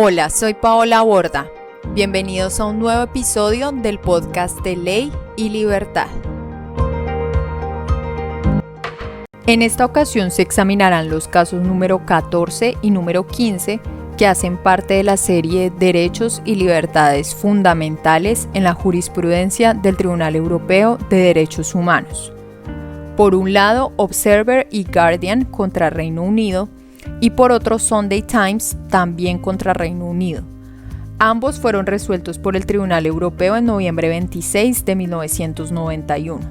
Hola, soy Paola Borda. Bienvenidos a un nuevo episodio del podcast de Ley y Libertad. En esta ocasión se examinarán los casos número 14 y número 15 que hacen parte de la serie Derechos y Libertades Fundamentales en la Jurisprudencia del Tribunal Europeo de Derechos Humanos. Por un lado, Observer y Guardian contra Reino Unido y por otro Sunday Times también contra Reino Unido. Ambos fueron resueltos por el Tribunal Europeo en noviembre 26 de 1991.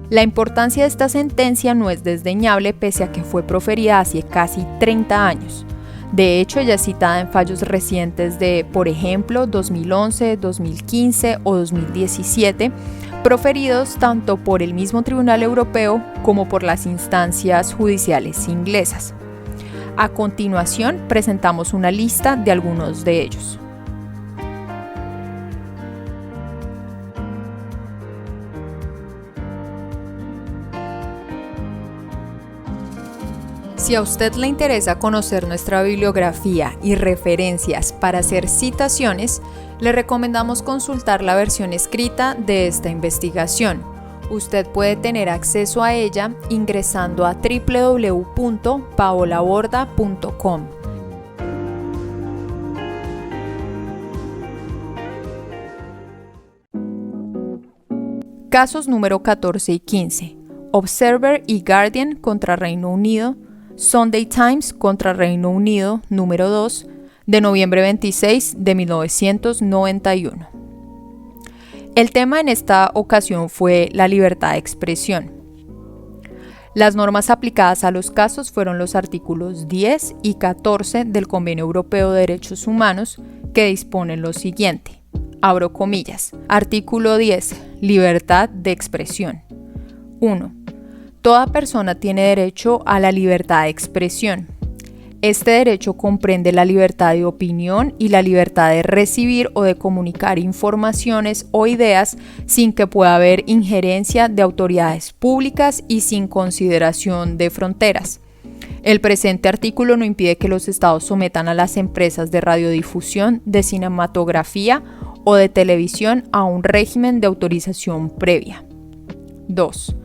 La importancia de esta sentencia no es desdeñable pese a que fue proferida hace casi 30 años. De hecho, ella es citada en fallos recientes de, por ejemplo, 2011, 2015 o 2017, proferidos tanto por el mismo Tribunal Europeo como por las instancias judiciales inglesas. A continuación, presentamos una lista de algunos de ellos. Si a usted le interesa conocer nuestra bibliografía y referencias para hacer citaciones, le recomendamos consultar la versión escrita de esta investigación. Usted puede tener acceso a ella ingresando a www.paolaborda.com. Casos número 14 y 15. Observer y Guardian contra Reino Unido. Sunday Times contra Reino Unido, número 2, de noviembre 26 de 1991. El tema en esta ocasión fue la libertad de expresión. Las normas aplicadas a los casos fueron los artículos 10 y 14 del Convenio Europeo de Derechos Humanos, que disponen lo siguiente. Abro comillas. Artículo 10. Libertad de expresión. 1. Toda persona tiene derecho a la libertad de expresión. Este derecho comprende la libertad de opinión y la libertad de recibir o de comunicar informaciones o ideas sin que pueda haber injerencia de autoridades públicas y sin consideración de fronteras. El presente artículo no impide que los estados sometan a las empresas de radiodifusión, de cinematografía o de televisión a un régimen de autorización previa. 2.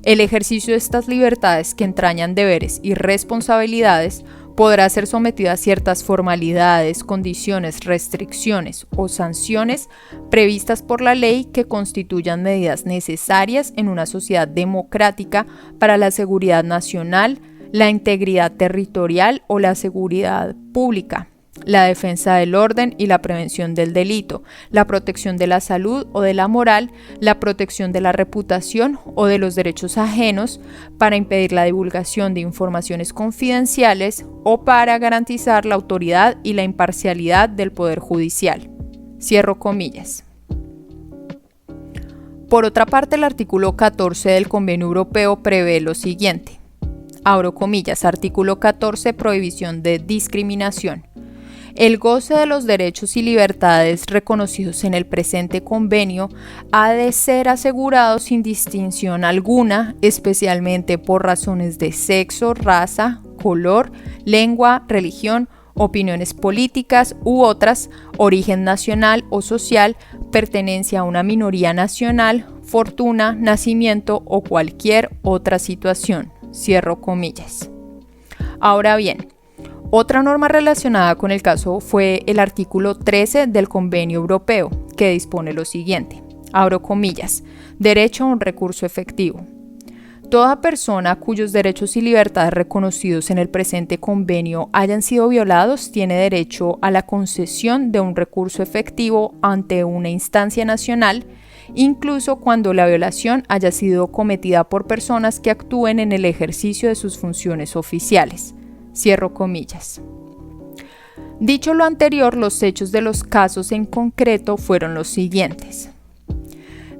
El ejercicio de estas libertades, que entrañan deberes y responsabilidades, podrá ser sometido a ciertas formalidades, condiciones, restricciones o sanciones previstas por la ley que constituyan medidas necesarias en una sociedad democrática para la seguridad nacional, la integridad territorial o la seguridad pública, la defensa del orden y la prevención del delito, la protección de la salud o de la moral, la protección de la reputación o de los derechos ajenos, para impedir la divulgación de informaciones confidenciales o para garantizar la autoridad y la imparcialidad del Poder Judicial. Cierro comillas. Por otra parte, el artículo 14 del Convenio Europeo prevé lo siguiente. Abro comillas, artículo 14, prohibición de discriminación. El goce de los derechos y libertades reconocidos en el presente convenio ha de ser asegurado sin distinción alguna, especialmente por razones de sexo, raza, color, lengua, religión, opiniones políticas u otras, origen nacional o social, pertenencia a una minoría nacional, fortuna, nacimiento o cualquier otra situación. Cierro comillas. Ahora bien, otra norma relacionada con el caso fue el artículo 13 del Convenio Europeo, que dispone lo siguiente. Abro comillas. Derecho a un recurso efectivo. Toda persona cuyos derechos y libertades reconocidos en el presente convenio hayan sido violados tiene derecho a la concesión de un recurso efectivo ante una instancia nacional, incluso cuando la violación haya sido cometida por personas que actúen en el ejercicio de sus funciones oficiales. Cierro comillas. Dicho lo anterior, los hechos de los casos en concreto fueron los siguientes.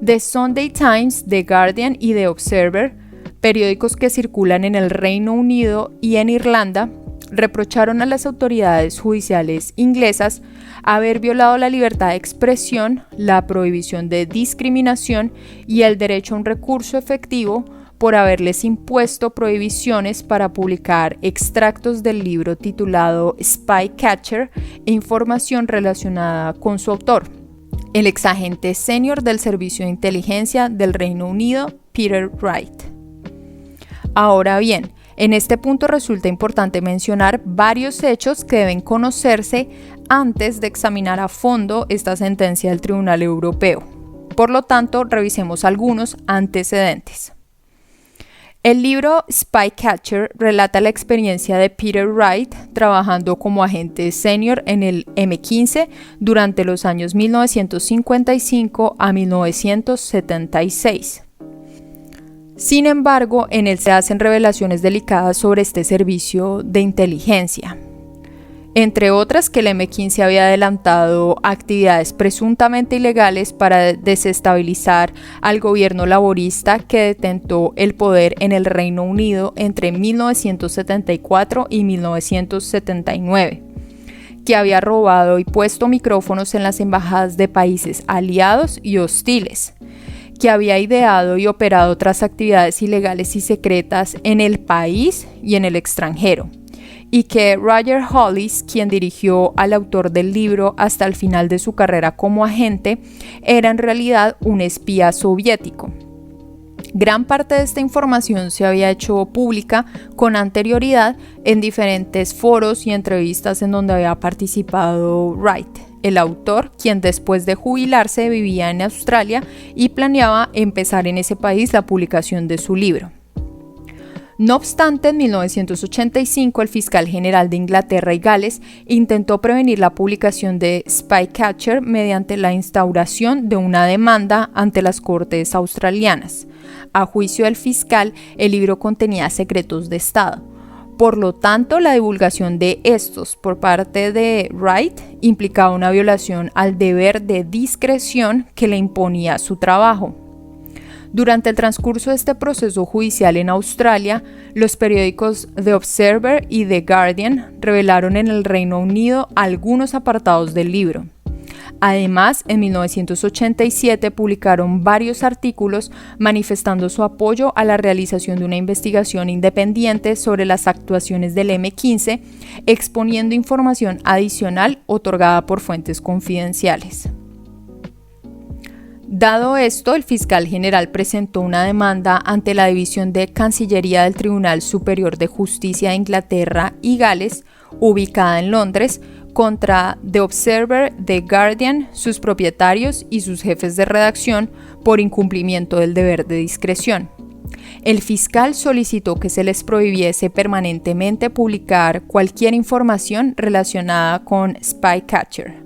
The Sunday Times, The Guardian y The Observer, periódicos que circulan en el Reino Unido y en Irlanda, reprocharon a las autoridades judiciales inglesas haber violado la libertad de expresión, la prohibición de discriminación y el derecho a un recurso efectivo por haberles impuesto prohibiciones para publicar extractos del libro titulado Spycatcher e información relacionada con su autor, el exagente senior del Servicio de Inteligencia del Reino Unido, Peter Wright. Ahora bien, en este punto resulta importante mencionar varios hechos que deben conocerse antes de examinar a fondo esta sentencia del Tribunal Europeo. Por lo tanto, revisemos algunos antecedentes. El libro Spycatcher relata la experiencia de Peter Wright trabajando como agente senior en el M15 durante los años 1955 a 1976. Sin embargo, en él se hacen revelaciones delicadas sobre este servicio de inteligencia. Entre otras, que el M15 había adelantado actividades presuntamente ilegales para desestabilizar al gobierno laborista que detentó el poder en el Reino Unido entre 1974 y 1979, que había robado y puesto micrófonos en las embajadas de países aliados y hostiles, que había ideado y operado otras actividades ilegales y secretas en el país y en el extranjero, y que Roger Hollis, quien dirigió al autor del libro hasta el final de su carrera como agente, era en realidad un espía soviético. Gran parte de esta información se había hecho pública con anterioridad en diferentes foros y entrevistas en donde había participado Wright, el autor, quien después de jubilarse vivía en Australia y planeaba empezar en ese país la publicación de su libro. No obstante, en 1985 el fiscal general de Inglaterra y Gales intentó prevenir la publicación de Spycatcher mediante la instauración de una demanda ante las cortes australianas. A juicio del fiscal, el libro contenía secretos de Estado. Por lo tanto, la divulgación de estos por parte de Wright implicaba una violación al deber de discreción que le imponía su trabajo. Durante el transcurso de este proceso judicial en Australia, los periódicos The Observer y The Guardian revelaron en el Reino Unido algunos apartados del libro. Además, en 1987 publicaron varios artículos manifestando su apoyo a la realización de una investigación independiente sobre las actuaciones del M15, exponiendo información adicional otorgada por fuentes confidenciales. Dado esto, el fiscal general presentó una demanda ante la División de Cancillería del Tribunal Superior de Justicia de Inglaterra y Gales, ubicada en Londres, contra The Observer, The Guardian, sus propietarios y sus jefes de redacción por incumplimiento del deber de discreción. El fiscal solicitó que se les prohibiese permanentemente publicar cualquier información relacionada con Spycatcher.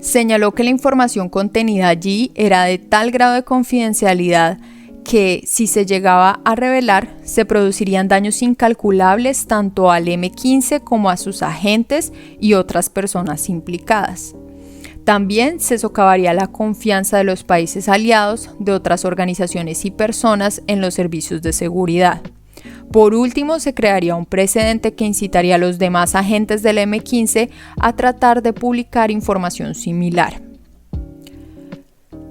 Señaló que la información contenida allí era de tal grado de confidencialidad que, si se llegaba a revelar, se producirían daños incalculables tanto al M15 como a sus agentes y otras personas implicadas. También se socavaría la confianza de los países aliados, de otras organizaciones y personas en los servicios de seguridad. Por último, se crearía un precedente que incitaría a los demás agentes del M15 a tratar de publicar información similar.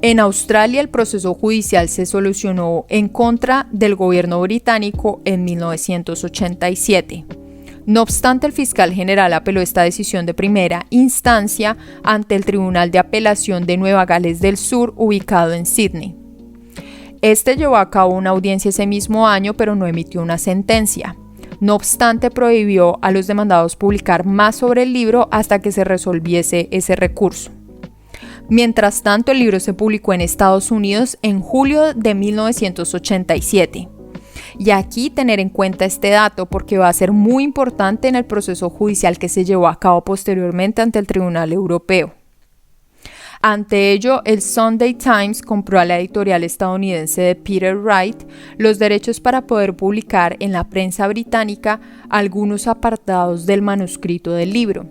En Australia, el proceso judicial se solucionó en contra del gobierno británico en 1987. No obstante, el fiscal general apeló esta decisión de primera instancia ante el Tribunal de Apelación de Nueva Gales del Sur, ubicado en Sídney. Este llevó a cabo una audiencia ese mismo año, pero no emitió una sentencia. No obstante, prohibió a los demandados publicar más sobre el libro hasta que se resolviese ese recurso. Mientras tanto, el libro se publicó en Estados Unidos en julio de 1987. Y aquí tener en cuenta este dato porque va a ser muy importante en el proceso judicial que se llevó a cabo posteriormente ante el Tribunal Europeo. Ante ello, el Sunday Times compró a la editorial estadounidense de Peter Wright los derechos para poder publicar en la prensa británica algunos apartados del manuscrito del libro.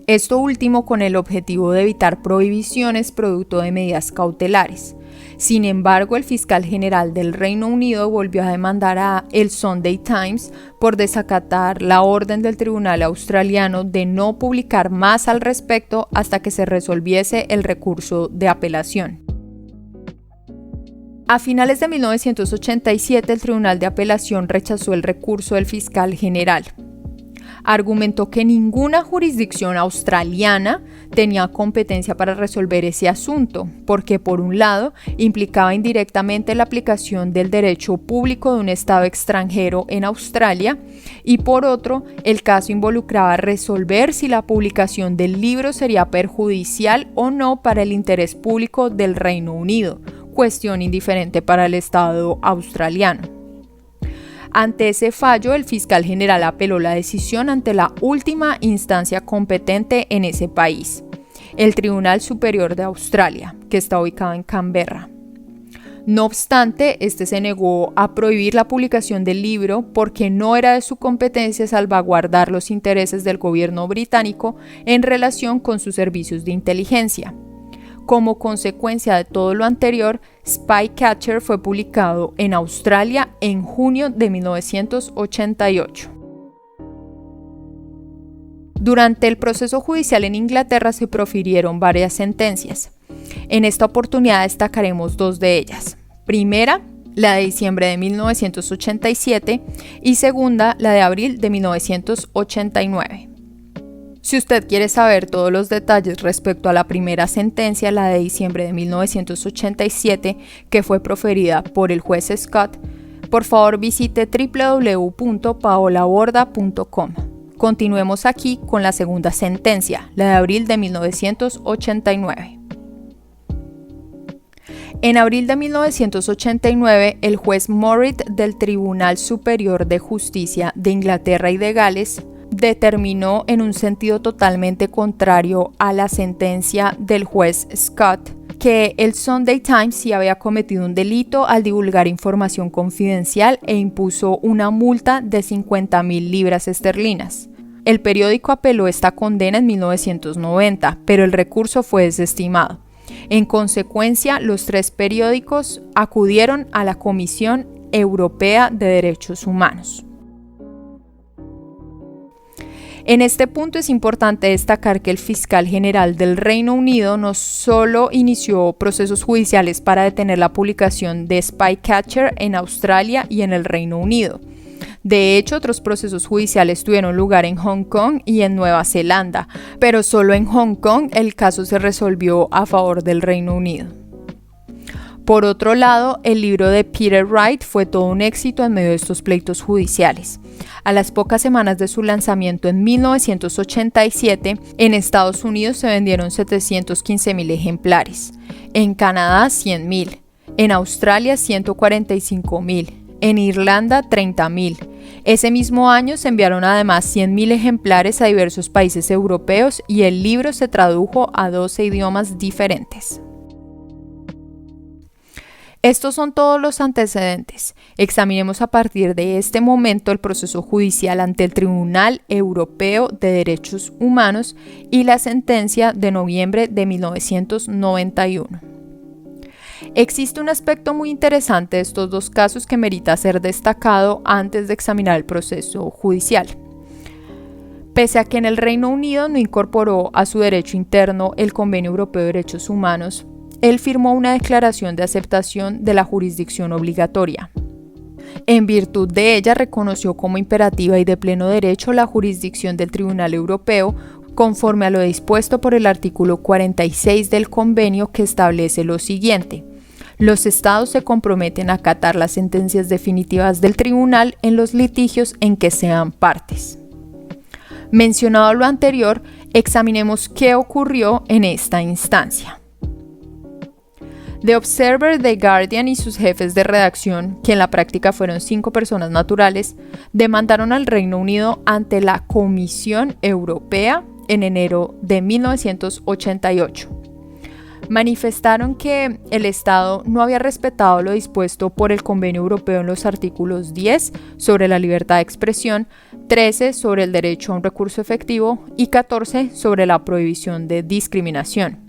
Esto último con el objetivo de evitar prohibiciones producto de medidas cautelares. Sin embargo, el fiscal general del Reino Unido volvió a demandar a el Sunday Times por desacatar la orden del tribunal australiano de no publicar más al respecto hasta que se resolviese el recurso de apelación. A finales de 1987, el Tribunal de Apelación rechazó el recurso del fiscal general. Argumentó que ninguna jurisdicción australiana tenía competencia para resolver ese asunto, porque por un lado implicaba indirectamente la aplicación del derecho público de un estado extranjero en Australia y por otro el caso involucraba resolver si la publicación del libro sería perjudicial o no para el interés público del Reino Unido, cuestión indiferente para el Estado australiano. Ante ese fallo, el fiscal general apeló la decisión ante la última instancia competente en ese país, el Tribunal Superior de Australia, que está ubicado en Canberra. No obstante, este se negó a prohibir la publicación del libro porque no era de su competencia salvaguardar los intereses del gobierno británico en relación con sus servicios de inteligencia. Como consecuencia de todo lo anterior, Spycatcher fue publicado en Australia en junio de 1988. Durante el proceso judicial en Inglaterra se profirieron varias sentencias. En esta oportunidad destacaremos dos de ellas. Primera, la de diciembre de 1987 y segunda, la de abril de 1989. Si usted quiere saber todos los detalles respecto a la primera sentencia, la de diciembre de 1987, que fue proferida por el juez Scott, por favor visite www.paolaborda.com. Continuemos aquí con la segunda sentencia, la de abril de 1989. En abril de 1989, el juez Morritt del Tribunal Superior de Justicia de Inglaterra y de Gales determinó en un sentido totalmente contrario a la sentencia del juez Scott que el Sunday Times sí había cometido un delito al divulgar información confidencial e impuso una multa de 50.000 libras esterlinas. El periódico apeló esta condena en 1990, pero el recurso fue desestimado. En consecuencia, los tres periódicos acudieron a la Comisión Europea de Derechos Humanos. En este punto es importante destacar que el fiscal general del Reino Unido no solo inició procesos judiciales para detener la publicación de Spycatcher en Australia y en el Reino Unido. De hecho, otros procesos judiciales tuvieron lugar en Hong Kong y en Nueva Zelanda, pero solo en Hong Kong el caso se resolvió a favor del Reino Unido. Por otro lado, el libro de Peter Wright fue todo un éxito en medio de estos pleitos judiciales. A las pocas semanas de su lanzamiento en 1987, en Estados Unidos se vendieron 715.000 ejemplares, en Canadá 100.000, en Australia 145.000, en Irlanda 30.000. Ese mismo año se enviaron además 100.000 ejemplares a diversos países europeos y el libro se tradujo a 12 idiomas diferentes. Estos son todos los antecedentes. Examinemos a partir de este momento el proceso judicial ante el Tribunal Europeo de Derechos Humanos y la sentencia de noviembre de 1991. Existe un aspecto muy interesante de estos dos casos que merita ser destacado antes de examinar el proceso judicial. Pese a que en el Reino Unido no incorporó a su derecho interno el Convenio Europeo de Derechos Humanos, él firmó una declaración de aceptación de la jurisdicción obligatoria. En virtud de ella, reconoció como imperativa y de pleno derecho la jurisdicción del Tribunal Europeo, conforme a lo dispuesto por el artículo 46 del convenio, que establece lo siguiente: los Estados se comprometen a acatar las sentencias definitivas del tribunal en los litigios en que sean partes. Mencionado lo anterior, examinemos qué ocurrió en esta instancia. The Observer, The Guardian y sus jefes de redacción, que en la práctica fueron 5 personas naturales, demandaron al Reino Unido ante la Comisión Europea en enero de 1988. Manifestaron que el Estado no había respetado lo dispuesto por el Convenio Europeo en los artículos 10 sobre la libertad de expresión, 13 sobre el derecho a un recurso efectivo y 14 sobre la prohibición de discriminación.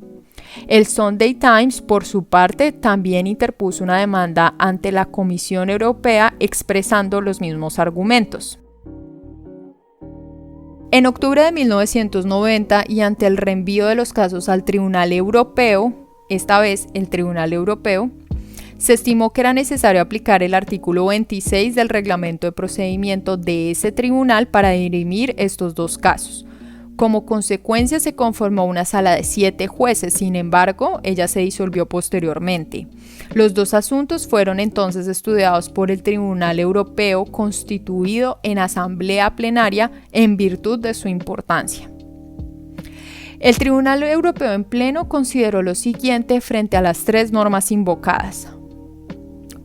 El Sunday Times, por su parte, también interpuso una demanda ante la Comisión Europea expresando los mismos argumentos. En octubre de 1990 y ante el reenvío de los casos al Tribunal Europeo, esta vez el Tribunal Europeo, se estimó que era necesario aplicar el artículo 26 del reglamento de procedimiento de ese tribunal para dirimir estos dos casos. Como consecuencia se conformó una sala de 7 jueces, sin embargo, ella se disolvió posteriormente. Los dos asuntos fueron entonces estudiados por el Tribunal Europeo constituido en asamblea plenaria en virtud de su importancia. El Tribunal Europeo en pleno consideró lo siguiente frente a las 3 normas invocadas.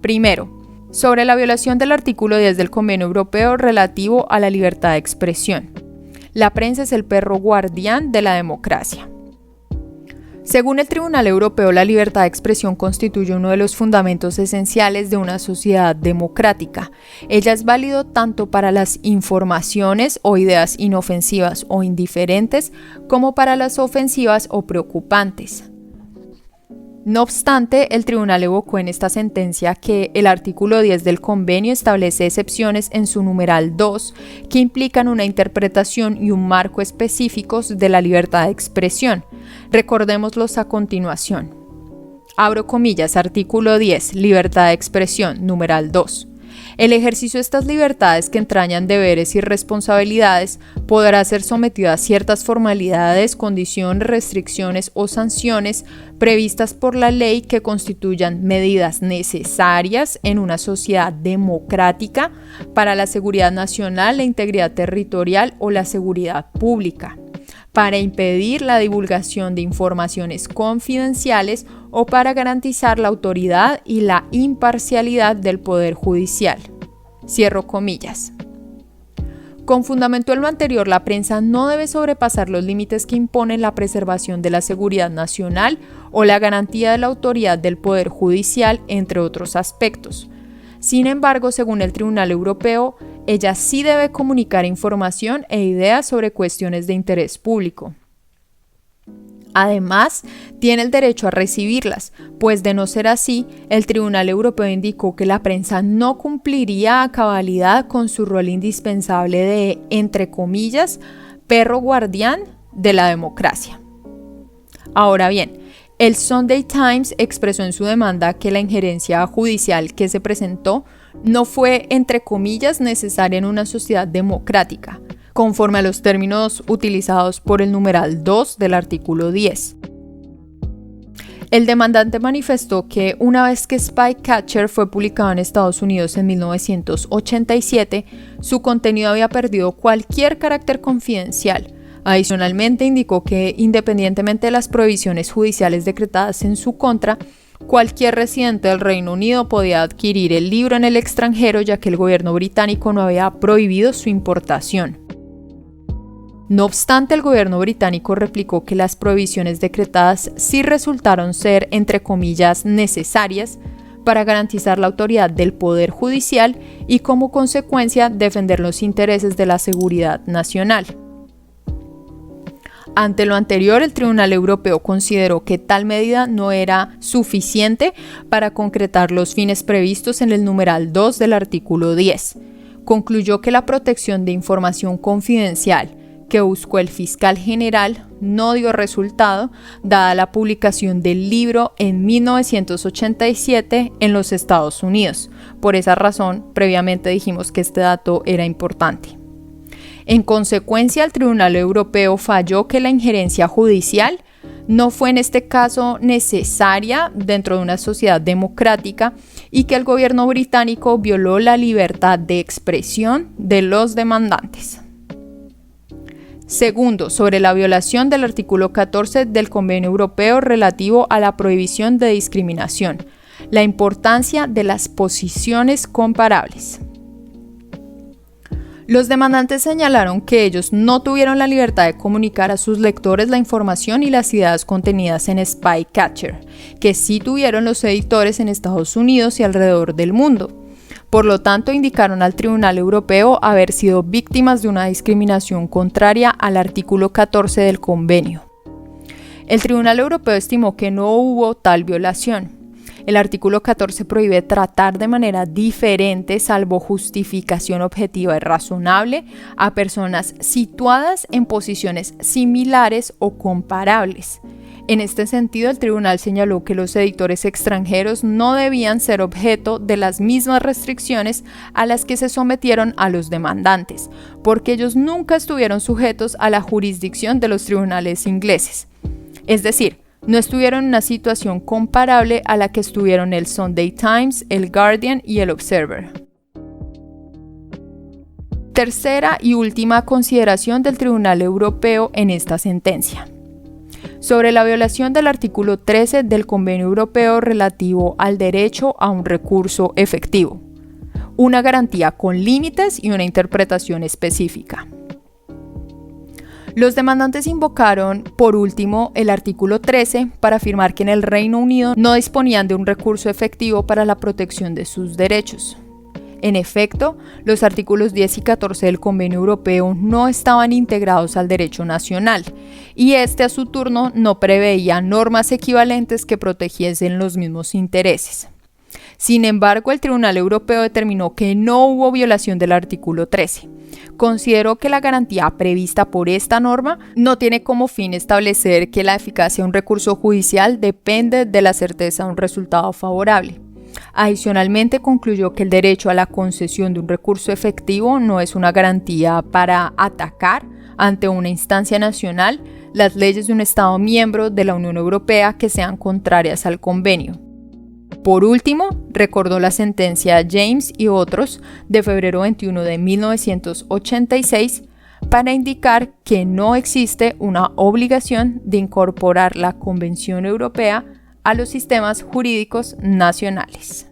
Primero, sobre la violación del artículo 10 del Convenio Europeo relativo a la libertad de expresión. La prensa es el perro guardián de la democracia. Según el Tribunal Europeo, la libertad de expresión constituye uno de los fundamentos esenciales de una sociedad democrática. Ella es válido tanto para las informaciones o ideas inofensivas o indiferentes, como para las ofensivas o preocupantes. No obstante, el tribunal evocó en esta sentencia que el artículo 10 del convenio establece excepciones en su numeral 2 que implican una interpretación y un marco específicos de la libertad de expresión. Recordémoslos a continuación. Abro comillas, artículo 10, libertad de expresión, numeral 2. El ejercicio de estas libertades que entrañan deberes y responsabilidades podrá ser sometido a ciertas formalidades, condiciones, restricciones o sanciones previstas por la ley que constituyan medidas necesarias en una sociedad democrática para la seguridad nacional, la integridad territorial o la seguridad pública, para impedir la divulgación de informaciones confidenciales o para garantizar la autoridad y la imparcialidad del Poder Judicial. Cierro comillas. Con fundamento en lo anterior, la prensa no debe sobrepasar los límites que imponen la preservación de la seguridad nacional o la garantía de la autoridad del Poder Judicial, entre otros aspectos. Sin embargo, según el Tribunal Europeo, ella sí debe comunicar información e ideas sobre cuestiones de interés público. Además, tiene el derecho a recibirlas, pues de no ser así, el Tribunal Europeo indicó que la prensa no cumpliría a cabalidad con su rol indispensable de, entre comillas, perro guardián de la democracia. Ahora bien, el Sunday Times expresó en su demanda que la injerencia judicial que se presentó no fue, entre comillas, necesaria en una sociedad democrática, conforme a los términos utilizados por el numeral 2 del artículo 10. El demandante manifestó que una vez que Spycatcher fue publicado en Estados Unidos en 1987, su contenido había perdido cualquier carácter confidencial. Adicionalmente, indicó que, independientemente de las prohibiciones judiciales decretadas en su contra, cualquier residente del Reino Unido podía adquirir el libro en el extranjero, ya que el gobierno británico no había prohibido su importación. No obstante, el gobierno británico replicó que las prohibiciones decretadas sí resultaron ser, entre comillas, necesarias para garantizar la autoridad del Poder Judicial y, como consecuencia, defender los intereses de la seguridad nacional. Ante lo anterior, el Tribunal Europeo consideró que tal medida no era suficiente para concretar los fines previstos en el numeral 2 del artículo 10. Concluyó que la protección de información confidencial que buscó el fiscal general no dio resultado, dada la publicación del libro en 1987 en los Estados Unidos. Por esa razón, previamente dijimos que este dato era importante. En consecuencia, el Tribunal Europeo falló que la injerencia judicial no fue en este caso necesaria dentro de una sociedad democrática y que el gobierno británico violó la libertad de expresión de los demandantes. Segundo, sobre la violación del artículo 14 del Convenio Europeo relativo a la prohibición de discriminación, la importancia de las posiciones comparables. Los demandantes señalaron que ellos no tuvieron la libertad de comunicar a sus lectores la información y las ideas contenidas en Spycatcher, que sí tuvieron los editores en Estados Unidos y alrededor del mundo. Por lo tanto, indicaron al Tribunal Europeo haber sido víctimas de una discriminación contraria al artículo 14 del convenio. El Tribunal Europeo estimó que no hubo tal violación. El artículo 14 prohíbe tratar de manera diferente, salvo justificación objetiva y razonable, a personas situadas en posiciones similares o comparables. En este sentido, el tribunal señaló que los editores extranjeros no debían ser objeto de las mismas restricciones a las que se sometieron a los demandantes, porque ellos nunca estuvieron sujetos a la jurisdicción de los tribunales ingleses. Es decir, no estuvieron en una situación comparable a la que estuvieron el Sunday Times, el Guardian y el Observer. Tercera y última consideración del Tribunal Europeo en esta sentencia. Sobre la violación del artículo 13 del Convenio Europeo relativo al derecho a un recurso efectivo, una garantía con límites y una interpretación específica. Los demandantes invocaron, por último, el artículo 13 para afirmar que en el Reino Unido no disponían de un recurso efectivo para la protección de sus derechos. En efecto, los artículos 10 y 14 del Convenio Europeo no estaban integrados al derecho nacional, y este a su turno no preveía normas equivalentes que protegiesen los mismos intereses. Sin embargo, el Tribunal Europeo determinó que no hubo violación del artículo 13. Consideró que la garantía prevista por esta norma no tiene como fin establecer que la eficacia de un recurso judicial depende de la certeza de un resultado favorable. Adicionalmente, concluyó que el derecho a la concesión de un recurso efectivo no es una garantía para atacar ante una instancia nacional las leyes de un Estado miembro de la Unión Europea que sean contrarias al convenio. Por último, recordó la sentencia James y otros de febrero 21 de 1986 para indicar que no existe una obligación de incorporar la Convención Europea a los sistemas jurídicos nacionales.